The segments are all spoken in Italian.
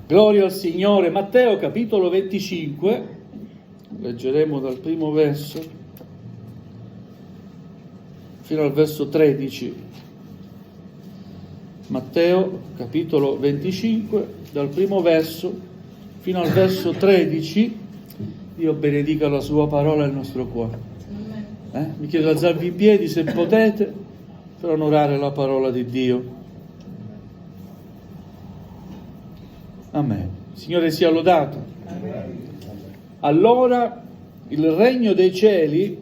Gloria al Signore. Matteo capitolo 25, leggeremo dal primo verso fino al verso 13. Matteo capitolo 25, dal primo verso fino al verso 13. Dio benedica la sua parola e il nostro cuore. Vi chiedo di alzarvi in piedi se potete per onorare la parola di Dio. Amen. Signore sia lodato. Allora il regno dei cieli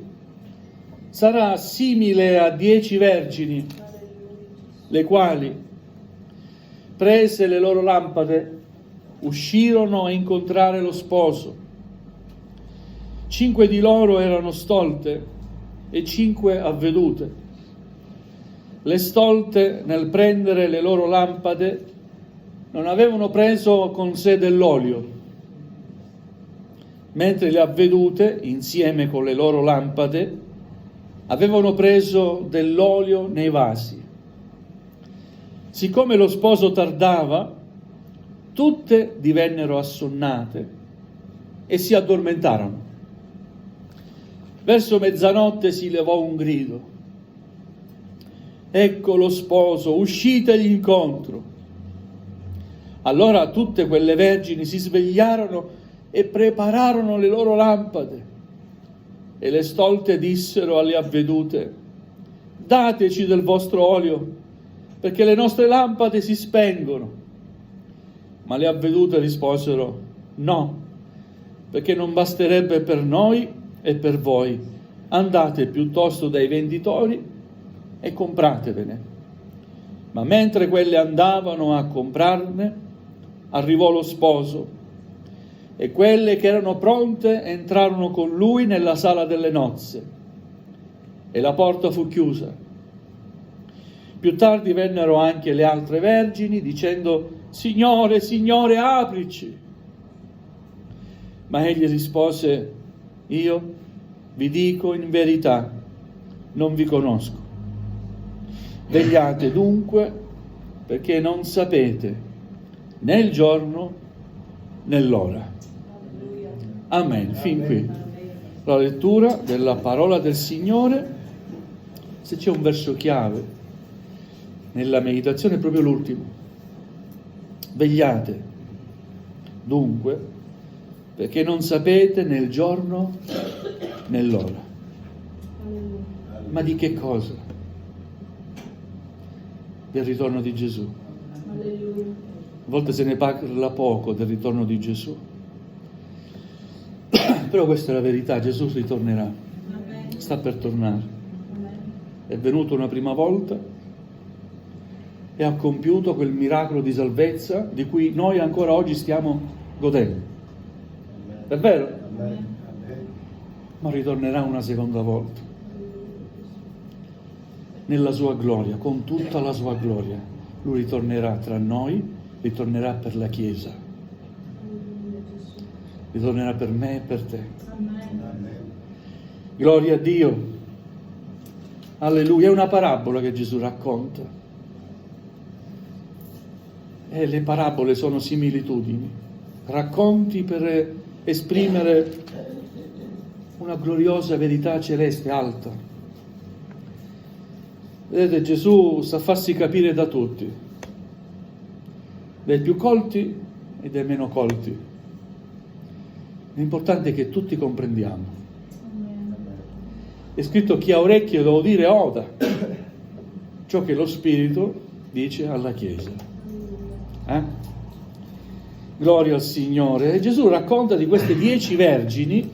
sarà simile a 10 vergini, le quali, prese le loro lampade, uscirono a incontrare lo sposo. 5 di loro erano stolte e 5 avvedute. Le stolte, nel prendere le loro lampade, non avevano preso con sé dell'olio, mentre le avvedute, insieme con le loro lampade, avevano preso dell'olio nei vasi. Siccome lo sposo tardava, tutte divennero assonnate e si addormentarono. Verso mezzanotte si levò un grido: ecco lo sposo, uscitegli incontro. Allora tutte quelle vergini si svegliarono e prepararono le loro lampade. E le stolte dissero alle avvedute: dateci del vostro olio, perché le nostre lampade si spengono. Ma le avvedute risposero: no, perché non basterebbe per noi e per voi. Andate piuttosto dai venditori e compratevene. Ma mentre quelle andavano a comprarne, arrivò lo sposo, e quelle che erano pronte entrarono con lui nella sala delle nozze, e la porta fu chiusa. Più tardi vennero anche le altre vergini, dicendo: Signore, Signore, aprici. Ma egli rispose: io vi dico in verità, non vi conosco. Vegliate dunque, perché non sapete né il giorno né l'ora. Amen. Fin qui la lettura della parola del Signore. Se c'è un verso chiave nella meditazione è proprio l'ultimo. Vegliate dunque, perché non sapete né il giorno né l'ora. Ma di che cosa? Del ritorno di Gesù. A volte se ne parla poco del ritorno di Gesù, però questa è la verità. Gesù ritornerà, sta per tornare. È venuto una prima volta e ha compiuto quel miracolo di salvezza di cui noi ancora oggi stiamo godendo. È vero? Ma ritornerà una seconda volta nella sua gloria, con tutta la sua gloria. Lui ritornerà tra noi, ritornerà per la Chiesa, ritornerà per me e per te. Gloria a Dio. Alleluia. È una parabola che Gesù racconta. E le parabole sono similitudini, racconti per esprimere una gloriosa verità celeste alta. Vedete, Gesù sa farsi capire da tutti, dai più colti e dai meno colti. L'importante è che tutti comprendiamo. È scritto: chi ha orecchie devo dire oda ciò che lo Spirito dice alla Chiesa. Gloria al Signore. E Gesù racconta di queste 10 vergini,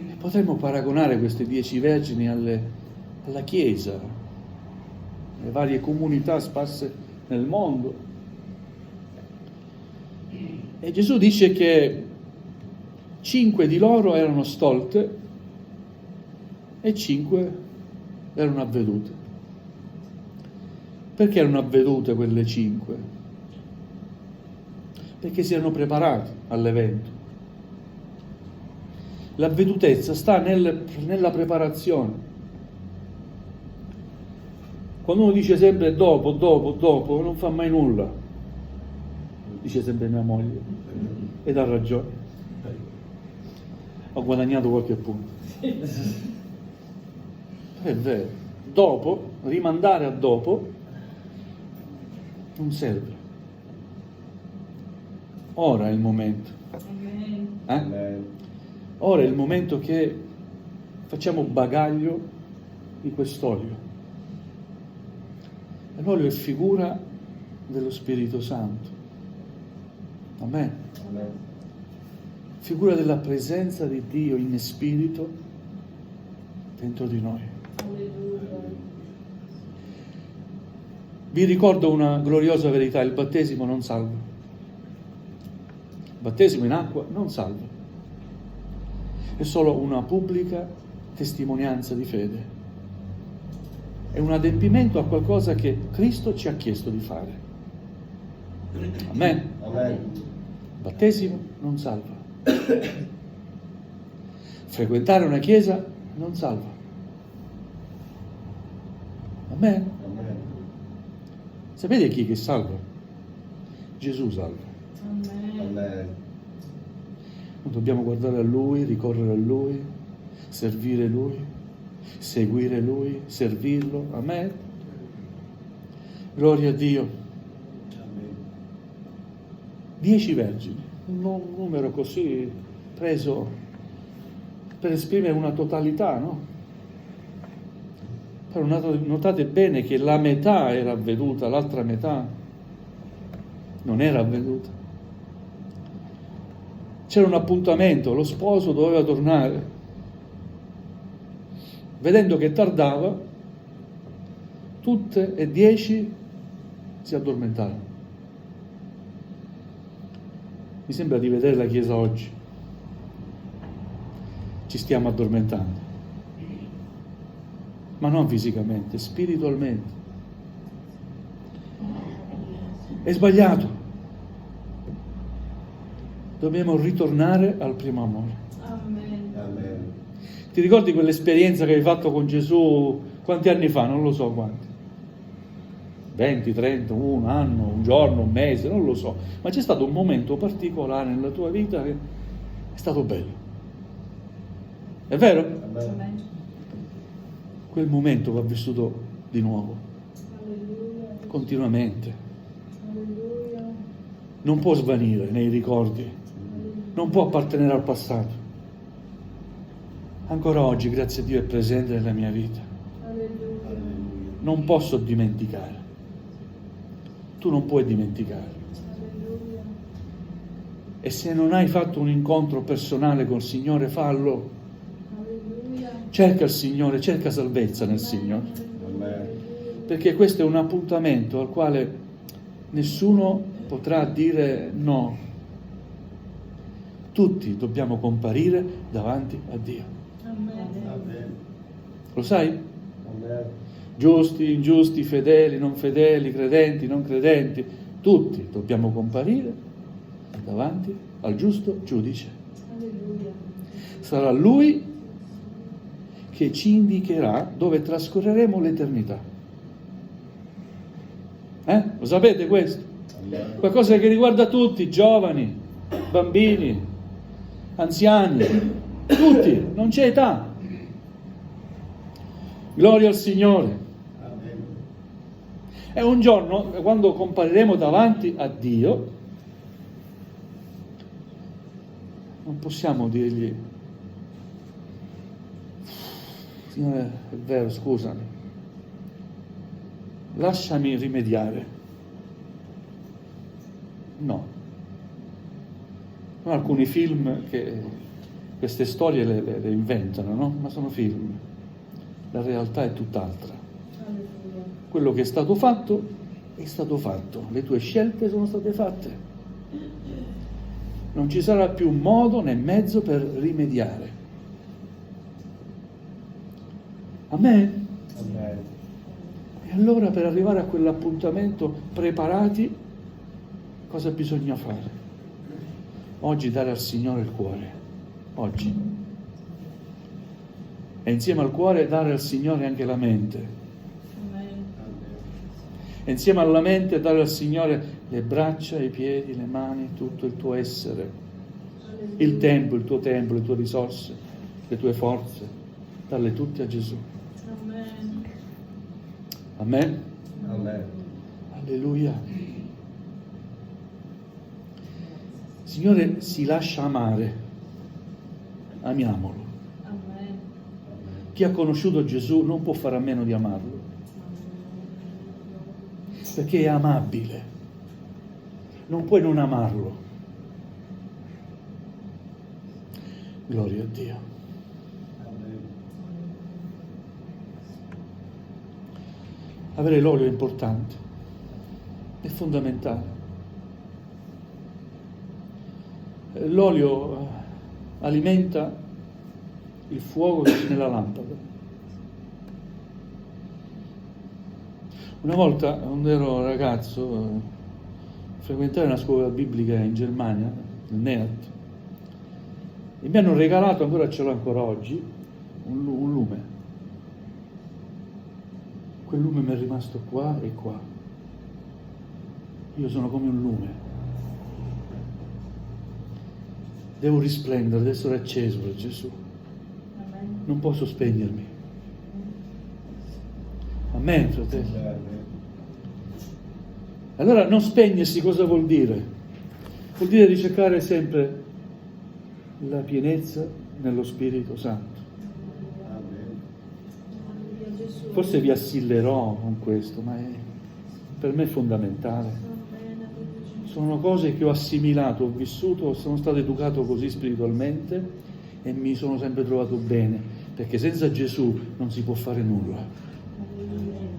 e potremmo paragonare queste 10 vergini alla Chiesa, le varie comunità sparse nel mondo. E Gesù dice che 5 di loro erano stolte e 5 erano avvedute. Perché erano avvedute quelle 5? Perché si erano preparati all'evento. L'avvedutezza sta nella preparazione. Quando uno dice sempre dopo, non fa mai nulla. dice sempre mia moglie, ed ha ragione. Ho guadagnato qualche punto. È vero. Dopo, rimandare a dopo, non serve. Ora è il momento. Ora è il momento che facciamo bagaglio di quest'olio. E l'olio è figura dello Spirito Santo. Amen. Figura della presenza di Dio in spirito dentro di noi. Vi ricordo una gloriosa verità: il battesimo non salva. Il battesimo in acqua non salva. È solo una pubblica testimonianza di fede. È un adempimento a qualcosa che Cristo ci ha chiesto di fare. Amen. Amen. Il battesimo non salva. Frequentare una chiesa non salva. Amen. Amen. Sapete chi che salva? Gesù salva. Amen. Dobbiamo guardare a Lui, ricorrere a Lui, servire Lui, seguire Lui, servirlo. Amen. Gloria a Dio. Amen. 10 vergini, un numero così preso per esprimere una totalità, no? Però notate bene che la metà era avveduta, l'altra metà non era avveduta. C'era un appuntamento, lo sposo doveva tornare. Vedendo che tardava, tutte e 10 si addormentarono. Mi sembra di vedere la Chiesa oggi. Ci stiamo addormentando. Ma non fisicamente, spiritualmente. È sbagliato. Dobbiamo ritornare al primo amore. Amen. Amen. Ti ricordi quell'esperienza che hai fatto con Gesù quanti anni fa? Non lo so quanti. 20, 30, un anno, un giorno, un mese, non lo so. Ma c'è stato un momento particolare nella tua vita che è stato bello. È vero? Amen. Quel momento va vissuto di nuovo, Alleluia. continuamente. Alleluia. Non può svanire nei ricordi, non può appartenere al passato. Ancora oggi, grazie a Dio, è presente nella mia vita. Alleluia. Non posso dimenticare. Tu non puoi dimenticare. Alleluia. E se non hai fatto un incontro personale col Signore, fallo. Alleluia. Cerca il Signore, cerca salvezza nel Signore. Amen. Perché questo è un appuntamento al quale nessuno potrà dire no. Tutti dobbiamo comparire davanti a Dio. Amen. Amen. Lo sai? Amen. Giusti, ingiusti, fedeli, non fedeli, credenti, non credenti, tutti dobbiamo comparire davanti al giusto giudice. Alleluia. Sarà Lui che ci indicherà dove trascorreremo l'eternità. Lo sapete questo? Amen. Qualcosa che riguarda tutti, giovani, bambini, anziani, tutti, non c'è età. Gloria al Signore. Amen. E un giorno, quando compariremo davanti a Dio, non possiamo dirgli: Signore, è vero, scusami, lasciami rimediare. No. Sono alcuni film che queste storie le inventano, no? Ma sono film. La realtà è tutt'altra. Alleluia. Quello che è stato fatto, le tue scelte sono state fatte. Non ci sarà più modo né mezzo per rimediare. Amen? Amen. E allora per arrivare a quell'appuntamento preparati, cosa bisogna fare? Oggi dare al Signore il cuore. Oggi. E insieme al cuore dare al Signore anche la mente. Amen. E insieme alla mente dare al Signore le braccia, i piedi, le mani, tutto il tuo essere, il tempo, il tuo tempo, le tue risorse, le tue forze, darle tutte a Gesù. Amen. Amen? Amen. Alleluia. Signore si lascia amare, amiamolo. Amen. Chi ha conosciuto Gesù non può fare a meno di amarlo, perché è amabile, non puoi non amarlo. Gloria a Dio. Amen. Avere l'olio è importante, è fondamentale. L'olio alimenta il fuoco che c'è nella lampada. Una volta, quando ero ragazzo, frequentavo una scuola biblica in Germania, il NEAT, e mi hanno regalato, ancora ce l'ho ancora oggi, un lume. Quel lume mi è rimasto qua e qua. Io sono come un lume. Devo risplendere, devo essere acceso per Gesù. Amen. Non posso spegnermi. Amen, fratelli. Amen. Allora non spegnersi cosa vuol dire? Vuol dire ricercare sempre la pienezza nello Spirito Santo. Amen. Alleluia, Gesù. Forse vi assillerò con questo, ma per me è fondamentale. Amen. Alleluia. Sono cose che ho assimilato, ho vissuto, sono stato educato così spiritualmente e mi sono sempre trovato bene, perché senza Gesù non si può fare nulla. Alleluia.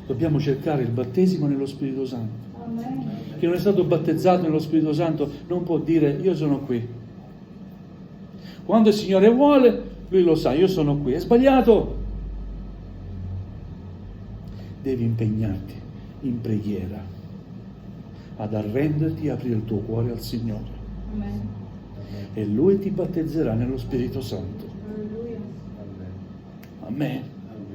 Dobbiamo cercare il battesimo nello Spirito Santo. Amen. Chi non è stato battezzato nello Spirito Santo non può dire io sono qui. Quando il Signore vuole, Lui lo sa, io sono qui. È sbagliato. Devi impegnarti in preghiera ad arrenderti e aprire il tuo cuore al Signore. Amen. E Lui ti battezzerà nello Spirito Santo. Alleluia. Amen. Amen. Amen.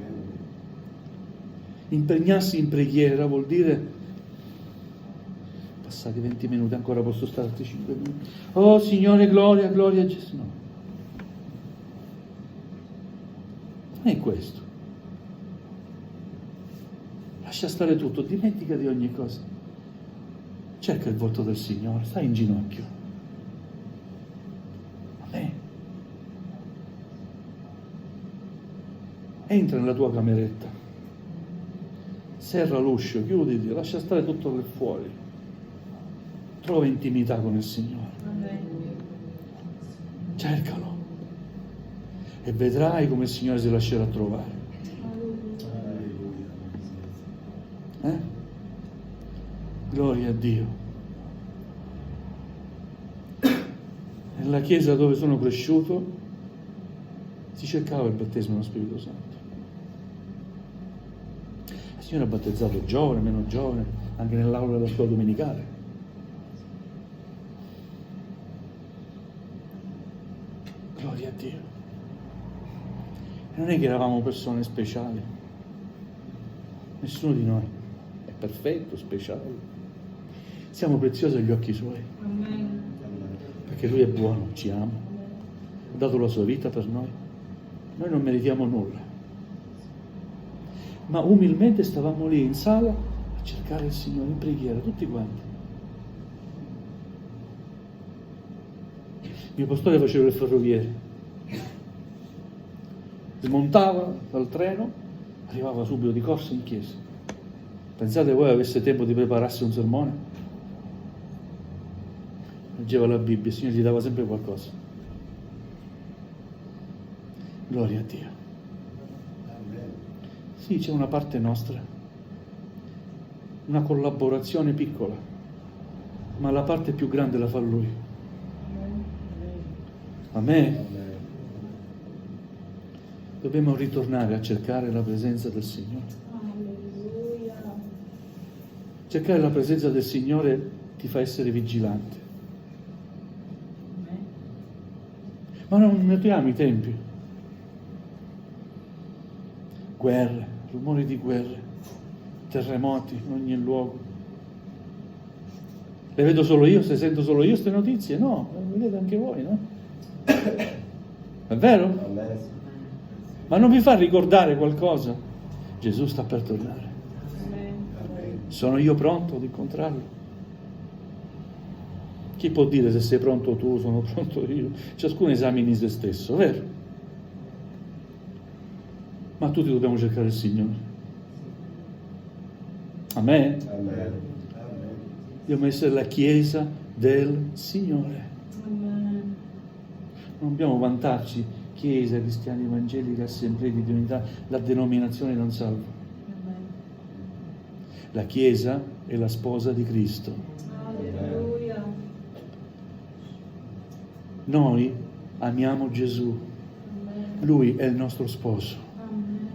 Impegnarsi in preghiera vuol dire passati 20 minuti, ancora posso stare altri 5 minuti. Oh Signore, gloria, gloria a Gesù. No. Non è questo. Lascia stare tutto, dimentica di ogni cosa. Cerca il volto del Signore, stai in ginocchio. Amen. Entra nella tua cameretta. Serra l'uscio, chiuditi, lascia stare tutto là fuori. Trova intimità con il Signore. Amen. Cercalo. E vedrai come il Signore si lascerà trovare. Alleluia. Eh? Gloria a Dio. Nella chiesa dove sono cresciuto si cercava il battesimo dello Spirito Santo. Il Signore ha battezzato giovane, meno giovane, anche nell'aula della scuola domenicale. Gloria a Dio. E non è che eravamo persone speciali. Nessuno di noi è perfetto, speciale. Siamo preziosi agli occhi Suoi, Amen. perché Lui è buono, ci ama, ha dato la Sua vita per noi. Noi non meritiamo nulla. Ma umilmente stavamo lì in sala a cercare il Signore in preghiera, tutti quanti. Mio pastore faceva il ferroviere. Smontava dal treno, arrivava subito di corsa in chiesa. Pensate voi avesse tempo di prepararsi un sermone? Leggeva la Bibbia, il Signore gli dava sempre qualcosa. Gloria a Dio. Amen. Sì, c'è una parte nostra, una collaborazione piccola, ma la parte più grande la fa Lui. Amen. Amen. Dobbiamo ritornare a cercare la presenza del Signore. Alleluia. Cercare la presenza del Signore ti fa essere vigilante. Amen. Ma non notiamo i tempi. Guerre, rumori di guerre, terremoti in ogni luogo. Le vedo solo io, se sento solo io queste notizie? No, le vedete anche voi, no? È vero? Amen. Ma non vi fa ricordare qualcosa? Gesù sta per tornare. Amen. Amen. Sono io pronto ad incontrarlo? Chi può dire se sei pronto tu, sono pronto io? Ciascuno esamini se stesso, vero? Ma tutti dobbiamo cercare il Signore. Amen? Amen. Amen. Dobbiamo essere la Chiesa del Signore. Amen. Non dobbiamo vantarci, Chiesa, cristiani, evangelica, assemblee di unità, la denominazione non salva. Amen. La Chiesa è la sposa di Cristo. Alleluia. Noi amiamo Gesù, Amen. Lui è il nostro sposo. Amen.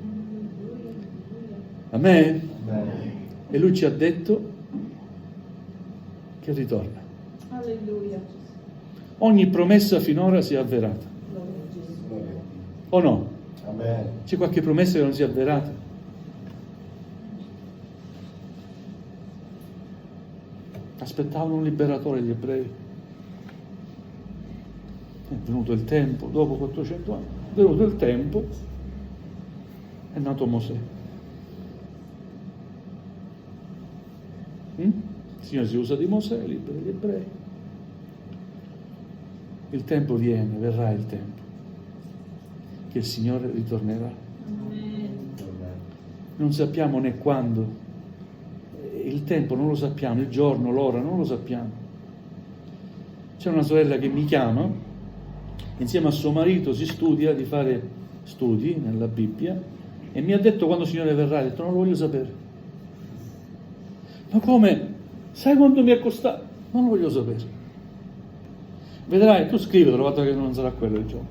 Alleluia. Amen? Amen. E Lui ci ha detto che ritorna. Alleluia. Ogni promessa finora si è avverata. Gloria a Gesù. Gloria a Dio. O no? Amen. C'è qualche promessa che non si è avverata? Aspettavano un liberatore gli ebrei. È venuto il tempo, dopo 400 anni, è venuto il tempo, è nato Mosè. Il Signore si usa di Mosè, libera gli ebrei. Il tempo viene, verrà il tempo, che il Signore ritornerà. Amen. Non sappiamo né quando, il tempo non lo sappiamo, il giorno, l'ora, non lo sappiamo. C'è una sorella che mi chiama, insieme a suo marito si studia di fare studi nella Bibbia e mi ha detto quando il Signore verrà, ha detto non lo voglio sapere. Ma come? Sai quanto mi è costato? Non lo voglio sapere. Vedrai, tu scrivi, trovato che non sarà quello il giorno.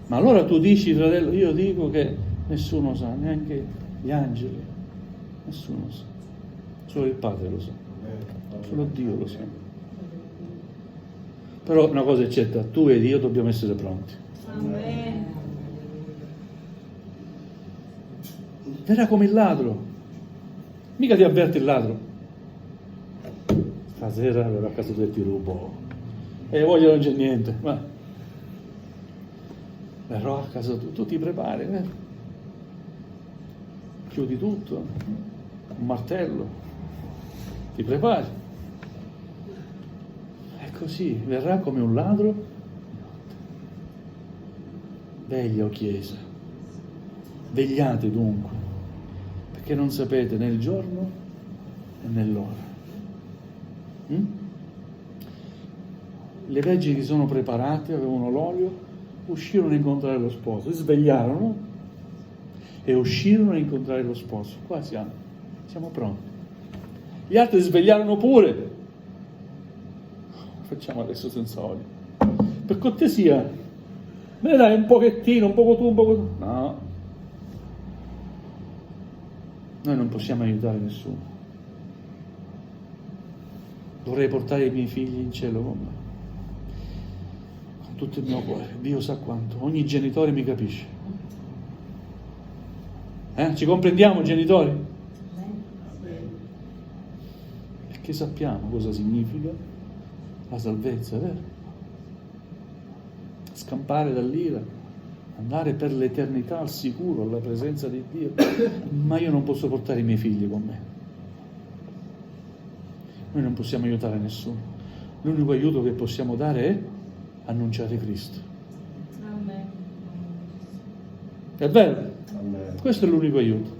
Ma allora tu dici, fratello, io dico che nessuno sa, neanche gli angeli, nessuno sa. Solo il Padre lo sa, solo Dio lo sa. Però una cosa è certa, tu ed io dobbiamo essere pronti. Amen. Verrà come il ladro. Mica ti avverte il ladro. Stasera verrò a casa tua e ti rubo. E voglio non c'è niente. Ma verrò a casa tua, tu ti prepari, vero? Chiudi tutto, un martello, ti prepari. È così, verrà come un ladro. Veglia, o Chiesa, vegliate dunque, perché non sapete né il giorno né nell'ora. Le vergini sono preparate, avevano l'olio, uscirono a incontrare lo sposo, si svegliarono e uscirono a incontrare lo sposo. Qua siamo pronti. Gli altri si svegliarono pure. Facciamo adesso senza olio. Per cortesia, me ne dai un pochettino, un poco tu, un poco tu. No. Noi non possiamo aiutare nessuno. Vorrei portare i miei figli in cielo con me. Con tutto il mio cuore. Dio sa quanto. Ogni genitore mi capisce. Ci comprendiamo, genitori? Perché sappiamo cosa significa la salvezza, vero? Scampare dall'ira, andare per l'eternità al sicuro, alla presenza di Dio. Ma io non posso portare i miei figli con me. Noi non possiamo aiutare nessuno. L'unico aiuto che possiamo dare è annunciare Cristo. Amen. È vero? Amen. Questo è l'unico aiuto.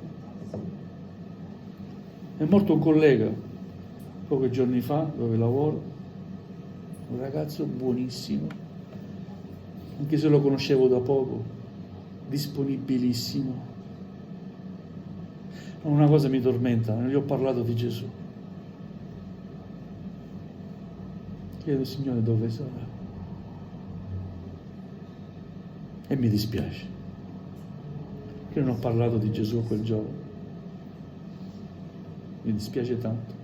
È morto un collega pochi giorni fa dove lavoro, un ragazzo buonissimo, anche se lo conoscevo da poco, disponibilissimo. Ma una cosa mi tormenta, non gli ho parlato di Gesù. Chiedo, Signore, dove sarà? E mi dispiace che non ho parlato di Gesù a quel giorno. Mi dispiace tanto.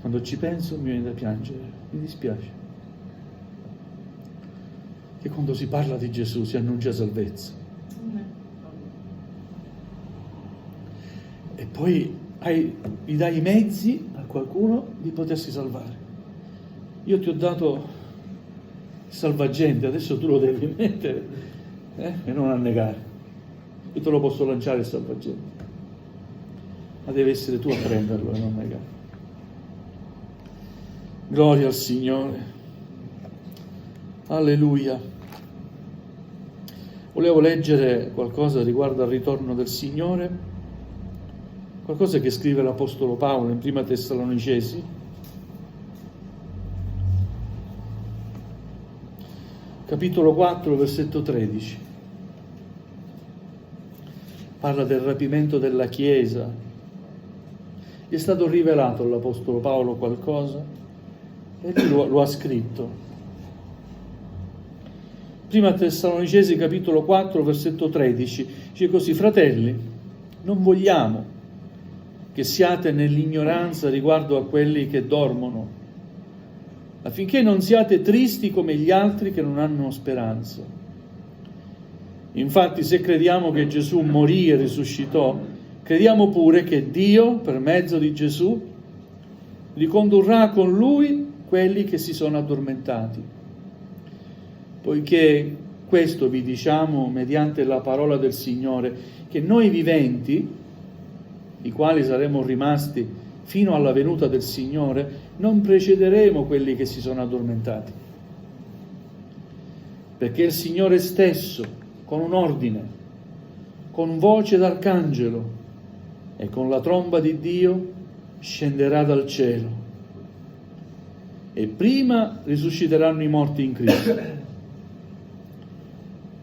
Quando ci penso mi viene da piangere, mi dispiace. Che quando si parla di Gesù si annuncia salvezza. Amen. E poi gli dai i mezzi a qualcuno di potersi salvare. Io ti ho dato il salvagente, adesso tu lo devi mettere e non annegare. Io te lo posso lanciare il salvagente, ma devi essere tu a prenderlo e non negare. Gloria al Signore. Alleluia. Volevo leggere qualcosa riguardo al ritorno del Signore, qualcosa che scrive l'Apostolo Paolo in Prima Tessalonicesi, capitolo 4, versetto 13. Parla del rapimento della Chiesa. Gli è stato rivelato all'Apostolo Paolo qualcosa e lui lo ha scritto. Prima Tessalonicesi capitolo 4 versetto 13 dice così: fratelli, non vogliamo che siate nell'ignoranza riguardo a quelli che dormono, affinché non siate tristi come gli altri che non hanno speranza. Infatti, se crediamo che Gesù morì e risuscitò, crediamo pure che Dio, per mezzo di Gesù, ricondurrà con Lui quelli che si sono addormentati. Poiché questo vi diciamo mediante la parola del Signore, che noi viventi, i quali saremo rimasti fino alla venuta del Signore, non precederemo quelli che si sono addormentati. Perché il Signore stesso, con un ordine, con voce d'arcangelo e con la tromba di Dio, scenderà dal cielo. E prima risusciteranno i morti in Cristo.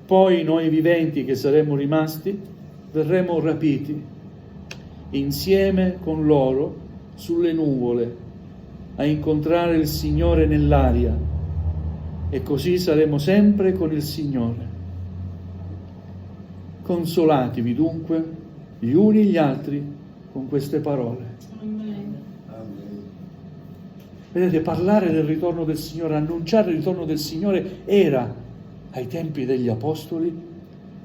Poi noi viventi che saremo rimasti verremo rapiti insieme con loro sulle nuvole a incontrare il Signore nell'aria, e così saremo sempre con il Signore. Consolatevi dunque gli uni e gli altri con queste parole. Amen. Amen. Vedete, parlare del ritorno del Signore, annunciare il ritorno del Signore era ai tempi degli Apostoli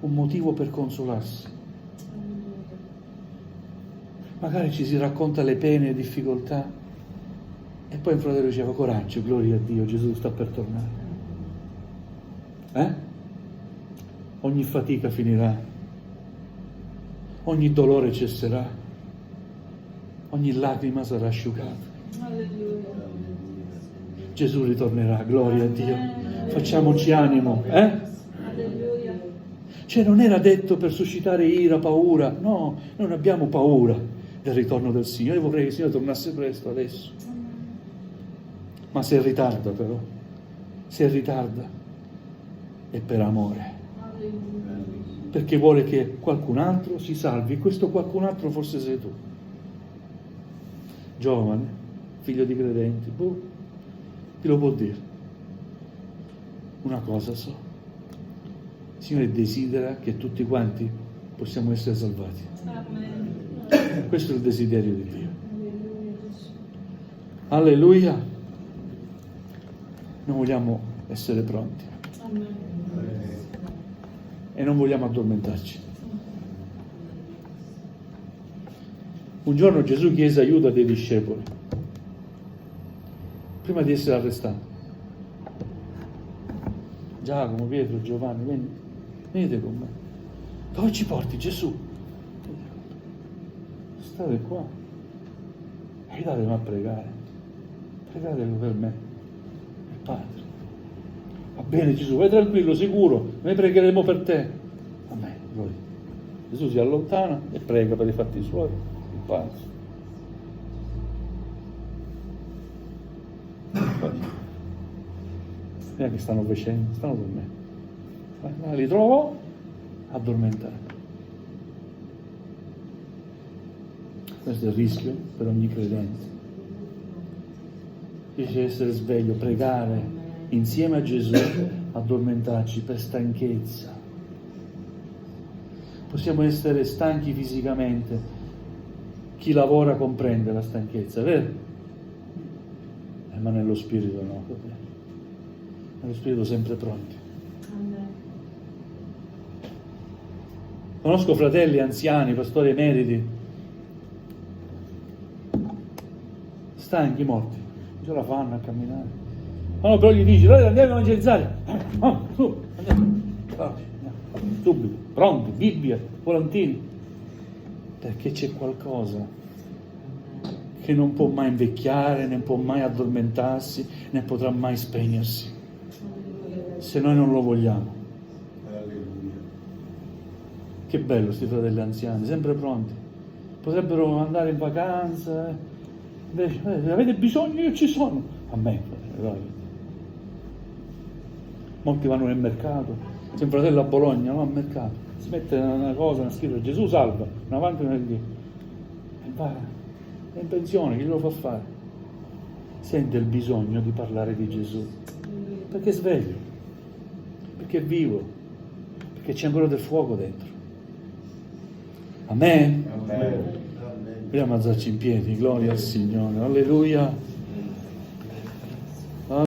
un motivo per consolarsi. Magari ci si racconta le pene e le difficoltà e poi un fratello diceva: coraggio, gloria a Dio, Gesù sta per tornare. Ogni fatica finirà, ogni dolore cesserà, ogni lacrima sarà asciugata. Alleluia. Gesù ritornerà, gloria a Dio. Facciamoci animo, Alleluia. Cioè non era detto per suscitare ira, paura, no, non abbiamo paura del ritorno del Signore. Io vorrei che il Signore tornasse presto adesso, ma se ritarda però, se ritarda è per amore, Alleluia. perché vuole che qualcun altro si salvi, e questo qualcun altro forse sei tu, giovane, figlio di credenti, chi lo può dire? Una cosa so: il Signore desidera che tutti quanti possiamo essere salvati. Amen. Questo è il desiderio di Dio. Alleluia, Gesù. Alleluia. Noi vogliamo essere pronti Amen. e non vogliamo addormentarci. Un giorno Gesù chiese aiuto dei discepoli prima di essere arrestato. Giacomo, Pietro, Giovanni, venite con me. Dove ci porti, Gesù? State qua. Aiutatemi a pregare. Pregatelo per me, il Padre. Va bene, Gesù, vai tranquillo, sicuro, noi pregheremo per te. Amen, gloria. Gesù si allontana e prega per i fatti suoi, il Padre. Che stanno facendo, stanno con me. Li trovo addormentati. Questo è il rischio per ogni credente. Riesce a essere sveglio, pregare insieme a Gesù, addormentarci per stanchezza. Possiamo essere stanchi fisicamente. Chi lavora comprende la stanchezza, vero? Ma nello spirito no, fratello. Nello spirito sempre pronti. Amen. Conosco fratelli anziani, pastori emeriti, stanchi, morti, non ce la fanno a camminare. Ma no, però gli dici, allora andiamo a evangelizzare. Su, andiamo. Subito, pronti, Bibbia, volantini. Perché c'è qualcosa che non può mai invecchiare, né può mai addormentarsi, né potrà mai spegnersi, se noi non lo vogliamo. Alleluia. Che bello sti fratelli anziani, sempre pronti. Potrebbero andare in vacanza, invece, avete bisogno, io ci sono. A me, molti vanno nel mercato. C'è un fratello a Bologna, va al mercato, si mette una cosa, una scritta, Gesù salva, un avanti e un indietro. E va, è in pensione, chi lo fa fare? Sente il bisogno di parlare di Gesù, perché è sveglio, perché è vivo, perché c'è ancora del fuoco dentro. Amen? Amen. Vogliamo alzarci in piedi, gloria al Signore, alleluia.